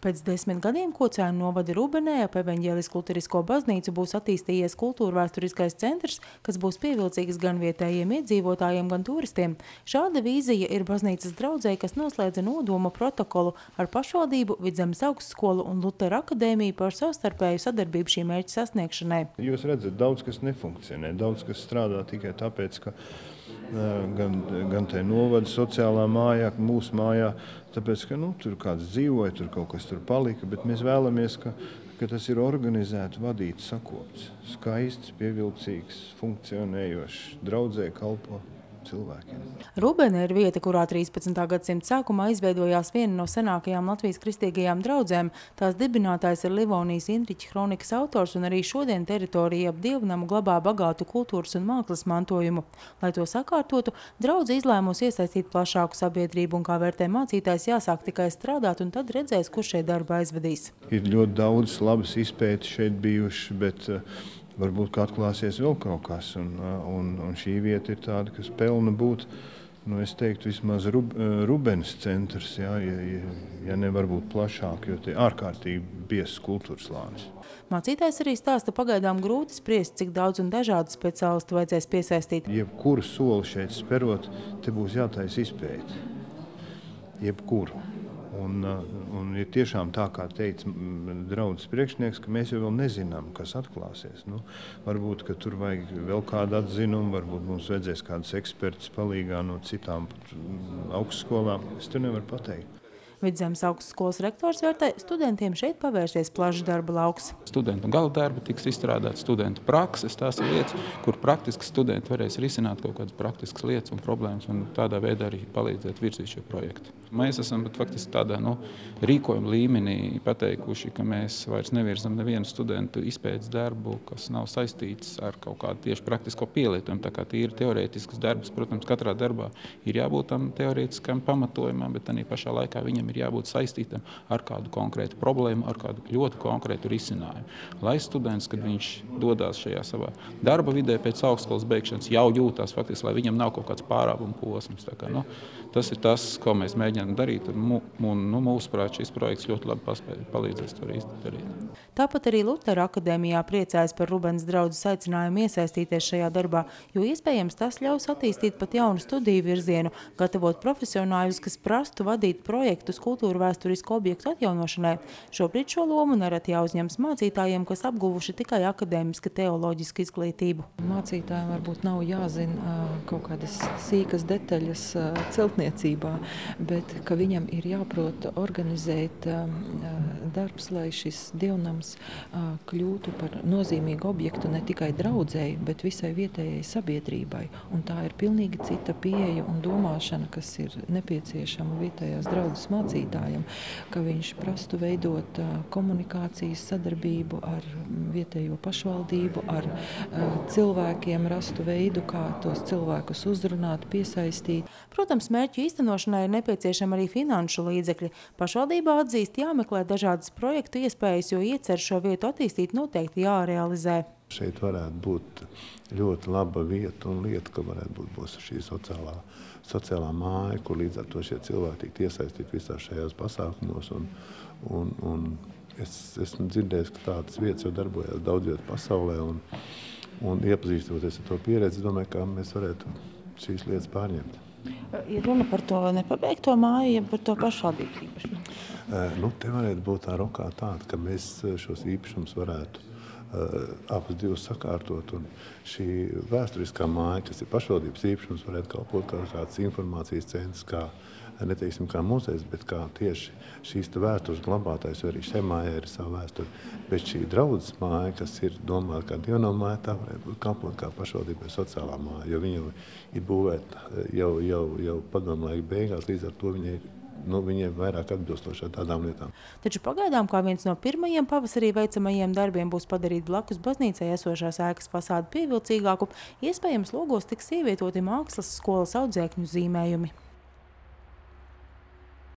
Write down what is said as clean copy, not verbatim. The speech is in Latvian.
Pēc 10 gadiem Kocēnu novada Rubenē ap Evaņģēlisku luterisko baznīcu būs attīstījies kultūrvēsturiskais centrs, kas būs pievilcīgs gan vietējiem iedzīvotājiem, gan turistiem. Šāda vīzija ir baznīcas draudzei, kas noslēdza nodoma protokolu ar pašvaldību, Vidzemes augstskolu un Lutera akadēmiju par savstarpēju sadarbību šī mērķa sasniegšanai. Jūs redzat, daudz kas nefunkcionē, daudz kas strādā tikai tāpēc, ka gan te novada sociālā mājā, mūsu mājā, tāpēc, ka tur kāds dzīvoja, tur kaut kas tur palika, bet mēs vēlamies, ka tas ir organizēti, vadīts, sakopts, skaists, pievilcīgs, funkcionējošs, draudzē kalpo cilvēkiem. Rubene ir vieta, kurā 13. gadsimta sākumā izveidojās viena no senākajām Latvijas kristīgajām draudzēm. Tās dibinātājs ir Livonijas Intriķa kronikas autors, un arī šodien teritorija ap Dievnamu glabā bagātu kultūras un mākslas mantojumu. Lai to sakārtotu, draudze izlēmusi iesaistīt plašāku sabiedrību, un kā vērtē mācītājs, jāsāk tikai strādāt, un tad redzēs, kurš šeit darba aizvedīs. Ir ļoti daudz labas izpētes šeit bijuši, bet varbūt, ka atklāsies vēl kaut kas, un šī vieta ir tāda, kas pelna būt, es teiktu, vismaz Rubenes centrs, ja nevar būt plašāk, jo te ārkārtīgi biezs kultūras slānis. Mācītājs arī stāsta, pagaidām grūti spriest, cik daudz un dažādu speciālistu vajadzēs piesaistīt. Jebkuru soli šeit sperot, te būs jātaisa izpēti. Jebkuru. Un ir tiešām tā, kā teica draudzes priekšnieks, ka mēs jau vēl nezinām, kas atklāsies. Varbūt, ka tur vajag vēl kādu atzinumu, varbūt mums vajadzēs kādus ekspertus palīgā no citām augstskolām. Es to nevaru pateikt. Vidzemes augstskolas rektors vērtē, studentiem šeit pavērsies plašs darba lauks. Studentu gala darbi tiks izstrādāt, studentu prakses, tās ir lietas, kur praktiski studenti varēs risināt kaut kādas praktiskas lietas un problēmas, un tādā veidā arī palīdzēt virzīt šo projektu. Mēs esam faktiski tādā rīkojuma līmenī pateikuši, ka mēs vairs nevirzam nevienu studentu izpētes darbu, kas nav saistīts ar kaut kādu tieši praktisko pielietojumu. Tā kā tīri teorētisks darbs, protams, katrā darbā ir jābūt tam teorētiskam pamatojumam, bet arī pašā laikā viņam ir jābūt saistītam ar kādu konkrētu problēmu, ar kādu ļoti konkrētu risinājumu. Lai students, kad viņš dodās šajā savā darba vidē pēc augstskolas beigšanas, jau jūtās faktiski, lai viņam nav kaut kāds pārāvuma posms. Tā kā, tas ir tas, ko mēs mēģinām darīt, un mūsuprāt šis projekts ļoti labi palīdzēs to izdarīt. Tāpat arī Lutera akadēmijā priecājas par Rubenes draudzes aicinājumu iesaistīties šajā darbā, jo iespējams tas ļaus attīstīt pat jaunu studiju virzienu, gatavot profesionāļus, kas prastu vadīt projektus kultūra vēsturisku objektu atjaunošanai. Šobrīd šo lomu nereti jāuzņems mācītājiem, kas apguvuši tikai akadēmiska teoloģiska izglītību. Mācītājiem varbūt nav jāzina kaut kādas sīkas detaļas celtniecībā, bet ka viņam ir jāprot organizēt darbs, lai šis dievnams kļūtu par nozīmīgu objektu ne tikai draudzēji, bet visai vietējai sabiedrībai. Un tā ir pilnīgi cita pieeja un domāšana, kas ir nepieciešama vietējās draudzes mācītājiem, ka viņš prastu veidot komunikācijas sadarbību ar vietējo pašvaldību, ar cilvēkiem, rastu veidu, kā tos cilvēkus uzrunāt, piesaistīt. Protams, mērķu īstenošanai ir nepieciešama arī finanšu līdzekļi. Pašvaldībā atzīst, jāmeklē dažādas projektu iespējas, jo iecer šo vietu attīstīt noteikti jārealizē. Šeit varētu būt ļoti laba vieta un lieta, ka varētu būt šī sociālā māja, kur līdz ar to šie cilvēki tiek iesaistīti visās šajās pasākumos. Un es esmu dzirdējis, ka tādas vietas jau darbojas daudz vietu pasaulē, un iepazīstoties ar to pieredzi, domāju, ka mēs varētu šīs lietas pārņemt. Ir runa par to nepabeigto māju, ja par to pašvaldības īpašumu? Te varētu būt tā rokā tāda, ka mēs šos īpašumus varētu abas divas sakārtot, un šī vēsturiskā māja, kas ir pašvaldības īpašums, varētu kalpot kā kāds informācijas centrs, kā, neteiksim, kā muzejs, bet kā tieši šīs vēstures glabātājs, jo arī šai mājai ir savu vēsturi. Bet šī draudzes māja, kas ir domāta kā dievnama māja, tā varētu būt kalpot kā pašvaldībai sociālā māja, jo viņa ir būvēta jau padomu laika beigās, līdz ar to viņiem vairāk atbilstoši tādām lietām. Taču pagaidām kā viens no pirmajiem pavasarī veicamajiem darbiem būs padarīt blakus baznīcai esošās ēkas fasādi pievilcīgāku, iespējams logos tiks ievietoti mākslas skolas audzēkņu zīmējumi.